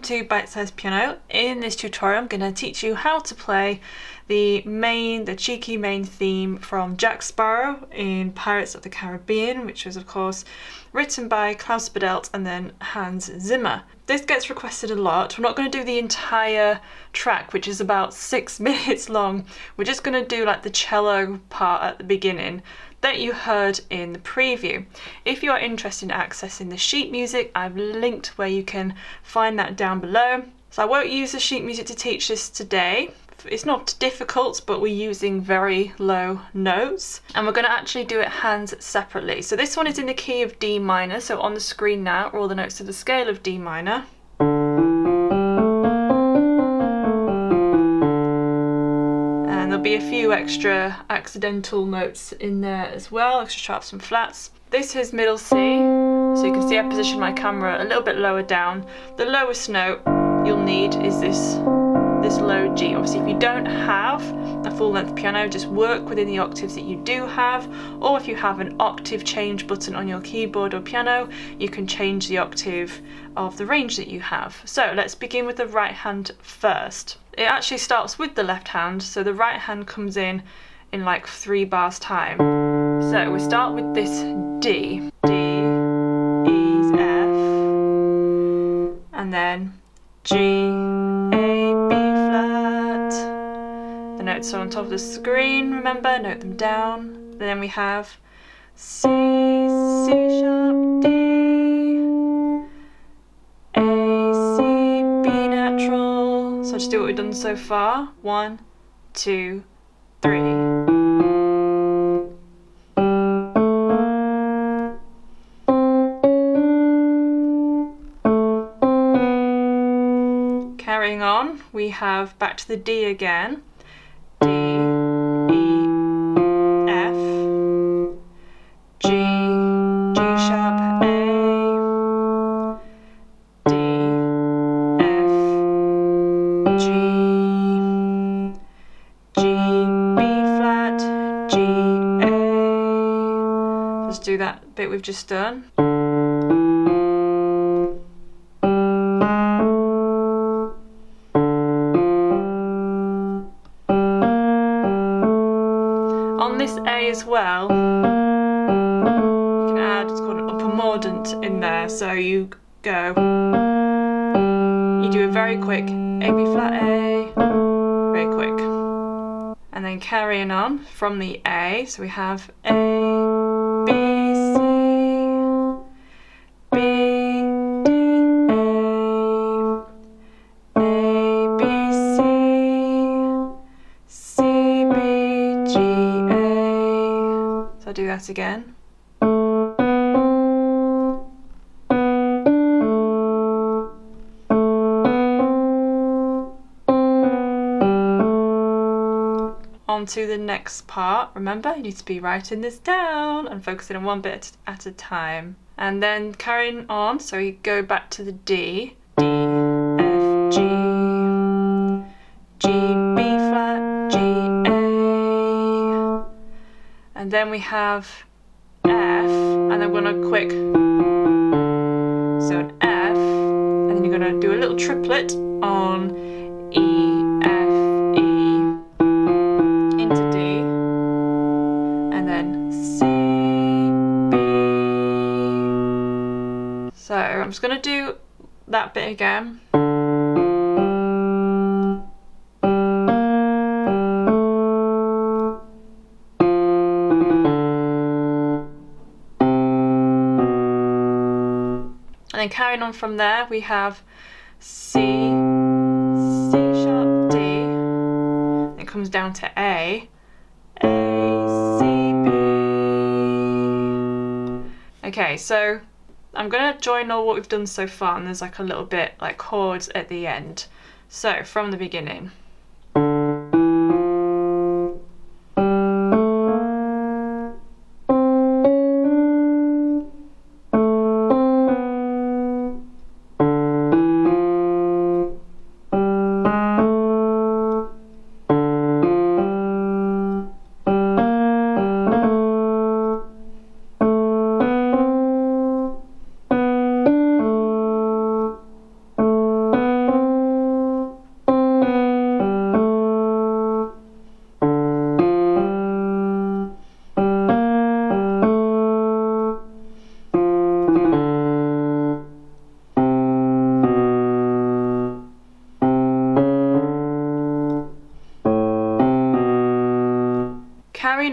to Bitesize Piano. In this tutorial I'm going to teach you how to play the cheeky main theme from Jack Sparrow in Pirates of the Caribbean, which was of course written by Klaus Badelt and then Hans Zimmer. This gets requested a lot. We're not going to do the entire track, which is about 6 minutes long. We're just going to do like the cello part at the beginning that you heard in the preview. If you are interested in accessing the sheet music, I've linked where you can find that down below. So I won't use the sheet music to teach this today. It's not difficult, but we're using very low notes and we're going to actually do it hands separately. So this one is in the key of D minor, so on the screen now are all the notes of the scale of D minor. And there'll be a few extra accidental notes in there as well, extra sharps and flats. This is middle C, so you can see I positioned my camera a little bit lower down. The lowest note you'll need is this low G. Obviously if you don't have a full length piano, just work within the octaves that you do have, or if you have an octave change button on your keyboard or piano, you can change the octave of the range that you have. So let's begin with the right hand first. It actually starts with the left hand, so the right hand comes in like 3 bars time. So we start with this D, E's F, and then G, A, B flat. The notes are on top of the screen, remember, note them down. Then we have C, C sharp, D, A, C, B natural. So just do what we've done so far. 1, 2, 3. Carrying on, we have back to the D again. D, E, F, G, G sharp, A, D, F, G, G, B flat, G, A. Let's do that bit we've just done. On this A as well, you can add, it's called an upper mordant in there, so you go, you do it very quick, A, B flat, A, very quick. And then carrying on from the A, so we have A, B, C, B, D, A, B, C, C, B, G, A. So I'll do that again. On to the next part. Remember, you need to be writing this down and focusing on one bit at a time. And then carrying on, so you go back to the D, D, F, G, G, B flat, G, A. And then we have F, and then we're gonna quick, so an F, and then you're gonna do a little triplet on E, F, E, into D, and then C, B. So I'm just gonna do that bit again. And then carrying on from there, we have C, C sharp, D. It comes down to A, C, B. Okay, so I'm gonna join all what we've done so far, and there's like a little bit like chords at the end. So from the beginning.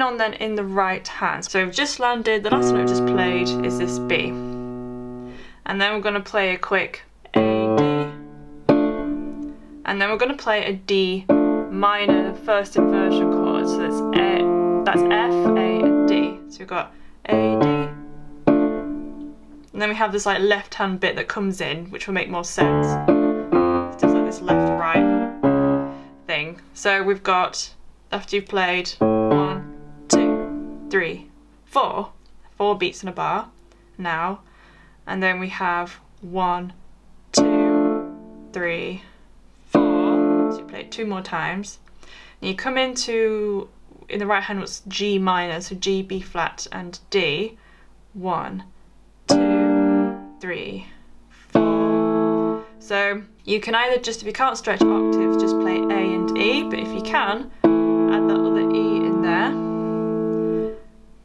moving on then in the right hand. So we've just landed, the last note just played is this B. And then we're going to play a quick A, D. And then we're going to play a D minor first inversion chord. So that's F, A, and D. So we've got A, D. And then we have this like left hand bit that comes in, which will make more sense. It does like this left right thing. So we've got, after you've played 1, 2, 3, 4 beats in a bar now, and then we have 1, 2, 3, 4. So you play it 2 more times. And you come into, in the right hand, what's G minor, so G, B flat, and D. 1, 2, 3, 4. So you can either just, if you can't stretch octaves, just play A and E, but if you can, add that other E in there.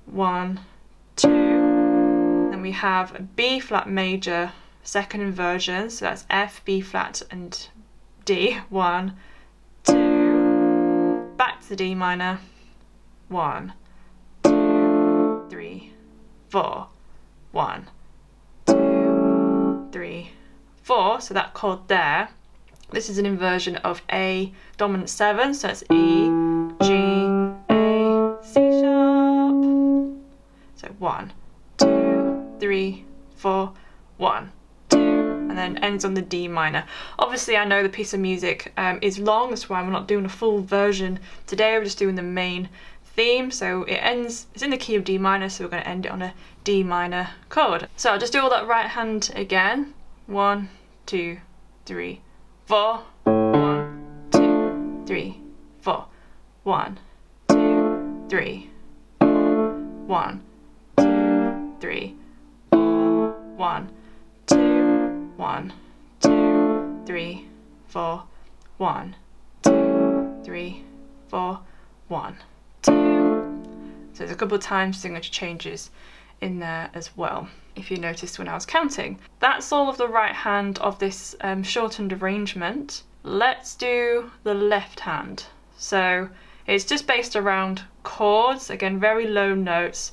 1, 2. Then we have a B flat major second inversion, so that's F, B flat, and D. 1, 2. Back to the D minor. 1, 2, 3, 4. 1, 2, 3, 4. So that chord there, this is an inversion of A dominant 7, so it's E, G, A, C sharp. So 1, 2, 3, 4, 1, 2, and then ends on the D minor. Obviously I know the piece of music is long, that's why we're not doing a full version today, we're just doing the main theme. So it ends, it's in the key of D minor, so we're going to end it on a D minor chord. So I'll just do all that right hand again. 1, 2, 3, 4. 1, 2, 3, 4. 1, 2, 3, 1, 2, 3, 1, 2, 1, 2, 3, 4, 1, 2, 3, 4, 1, 2. So there's a couple of time signature changes in there as well, if you noticed when I was counting. That's all of the right hand of this shortened arrangement. Let's do the left hand. So it's just based around chords, again very low notes.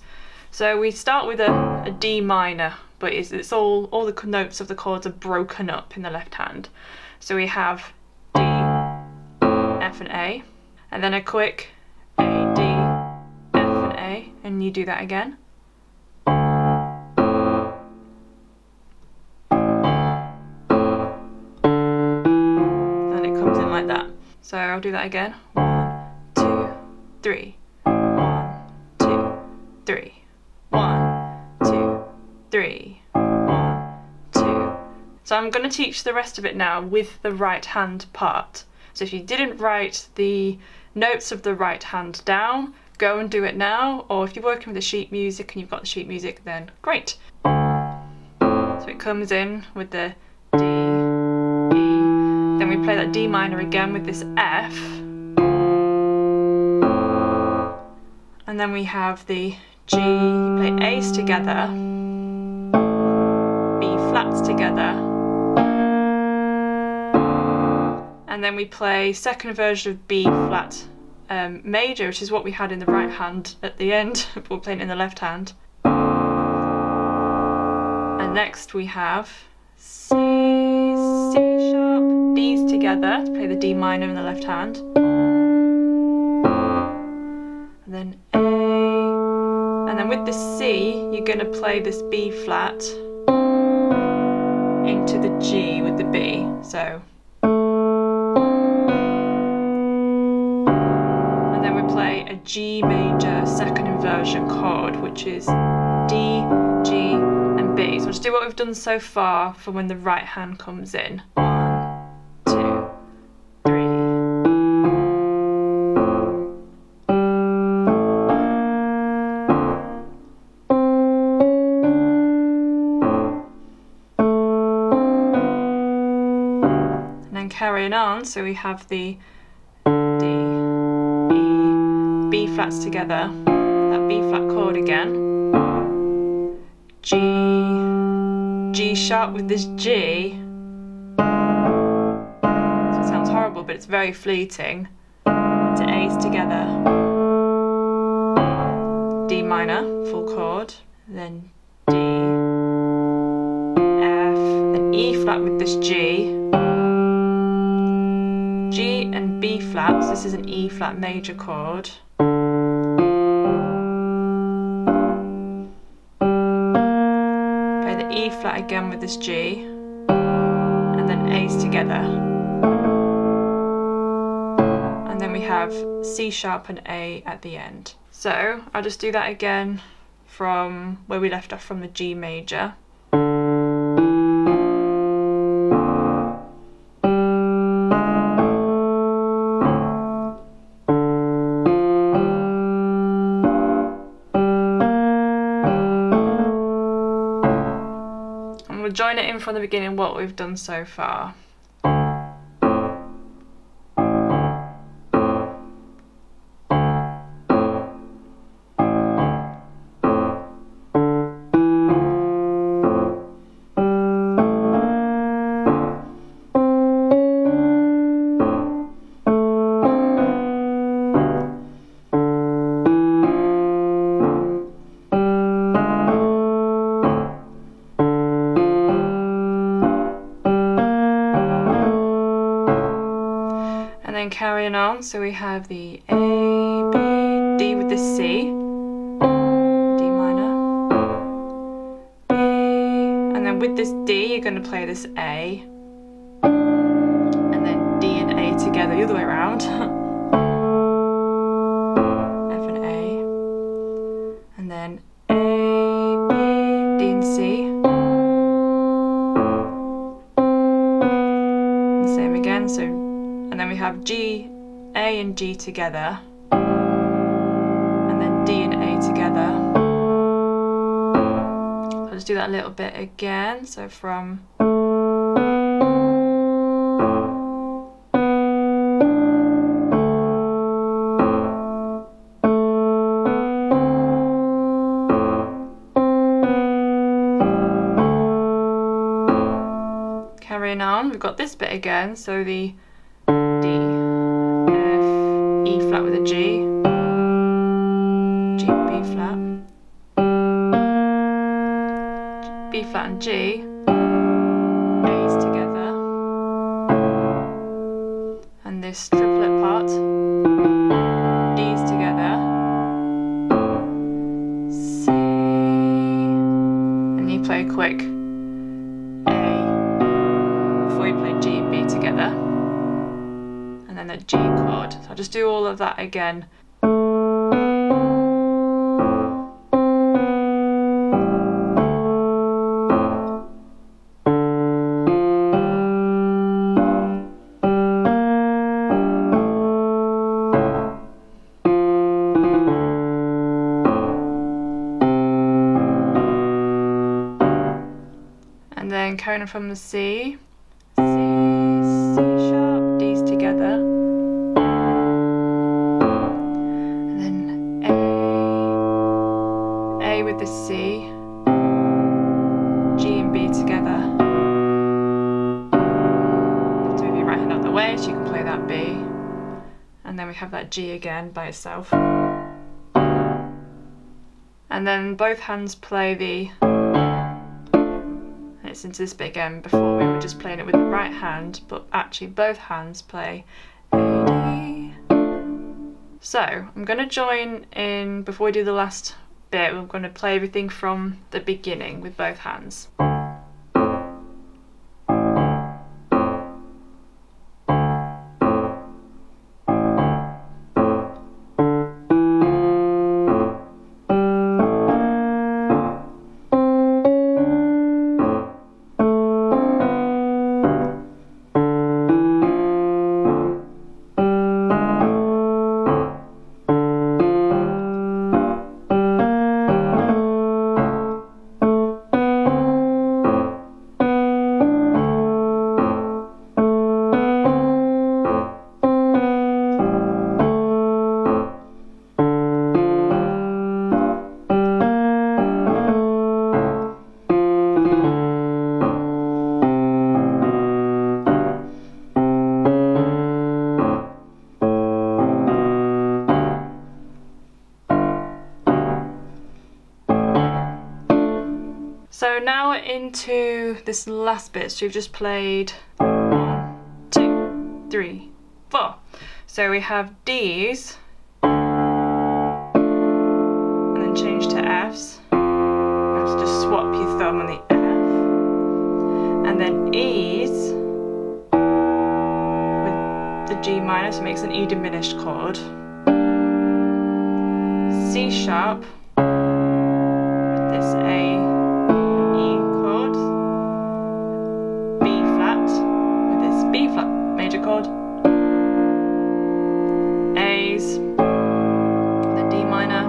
So we start with a D minor, but it's all the notes of the chords are broken up in the left hand. So we have D, F and A, and then a quick A, D, F and A, and you do that again. And it comes in like that. So I'll do that again. 1, 2, 3. 1, 2, 3. 1, 2, 3. 1, 2. So I'm going to teach the rest of it now with the right hand part. So if you didn't write the notes of the right hand down, go and do it now, or if you're working with the sheet music and you've got the sheet music, then great. So it comes in with the D, E, then we play that D minor again with this F, and then we have the G, you play A's together, B flats together, and then we play second version of B flat major, which is what we had in the right hand at the end, but we're playing it in the left hand. And next we have C, C sharp, D's together to play the D minor in the left hand, and then A, and then with the C you're going to play this B flat into the G with the B. So play a G major second inversion chord, which is D, G, and B. So we'll just do what we've done so far for when the right hand comes in. 1, 2, 3. And then carrying on, so we have the B flats together, that B flat chord again, G, G sharp with this G, so it sounds horrible but it's very fleeting, into A's together, D minor, full chord, then D, F, then E flat with this G, G and B flats, this is an E flat major chord, play the E flat again with this G, and then A's together. And then we have C sharp and A at the end. So I'll just do that again from where we left off from the G major. And we'll join it in from the beginning what we've done so far. And then carrying on, so we have the A, B, D with the C, D minor, B, and then with this D you're going to play this A, and then D and A together, the other way around, F and A, and then A, B, D and C, and the same again, so. And then we have G, A and G together, and then D and A together. I'll just do that a little bit again, so from carrying on, we've got this bit again, so the D, F, E flat with a G, G, B flat, B flat and G, A's together, and this triplet part, D's together, C, and you play quick A before you play G and B together. And then a G chord. So I'll just do all of that again. And then carrying on from the C, C, C sharp, D's together, and then A with the C, G and B together. You have to move your right hand out of the way so you can play that B, and then we have that G again by itself, and then both hands play the. It's into this bit again. Before we were just playing it with the right hand, but actually both hands play A, D. So I'm going to join in, before we do the last bit, we're going to play everything from the beginning with both hands. now we're into this last bit. So we've just played 1, 2, 3, 4. So we have Ds, and then change to Fs. You have to just swap your thumb on the F, and then E's with the G minor, so it makes an E diminished chord. C sharp with this A and E chord. B flat with this B flat major chord. A's with a D minor.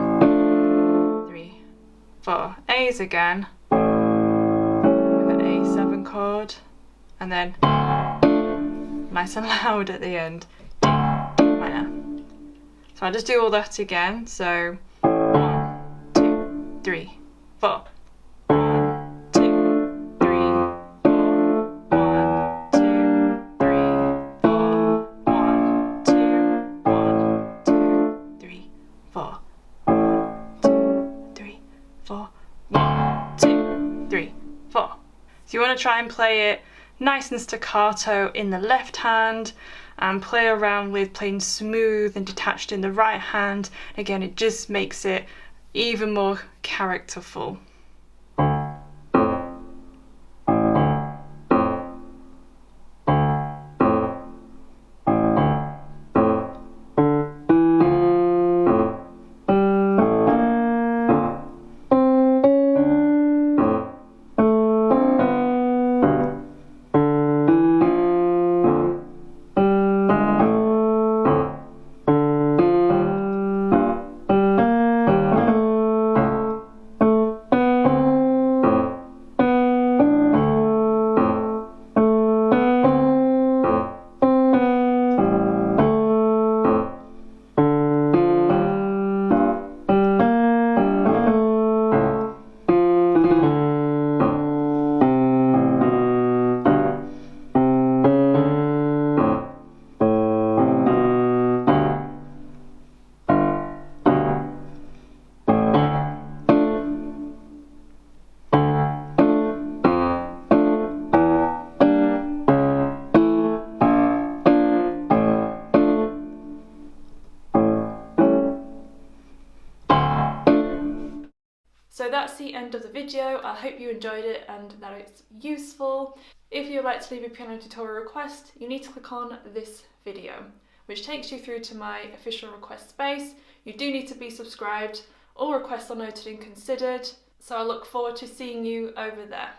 3, 4. A's again with an A7 chord, and then nice and loud at the end. D minor. So I'll just do all that again. So 1, 2, 3, 4. 1, 2, 3, 4. 1, 2, 3, 4. 1, 2, 1, 2, 3, 4. 1, 2, 3, 4. 1, 2, 3, 4. So you want to try and play it nice and staccato in the left hand, and play around with playing smooth and detached in the right hand. Again, it just makes it even more characterful. So that's the end of the video. I hope you enjoyed it and that it's useful. If you would like to leave a piano tutorial request, you need to click on this video, which takes you through to my official request space. You do need to be subscribed. All requests are noted and considered, so I look forward to seeing you over there.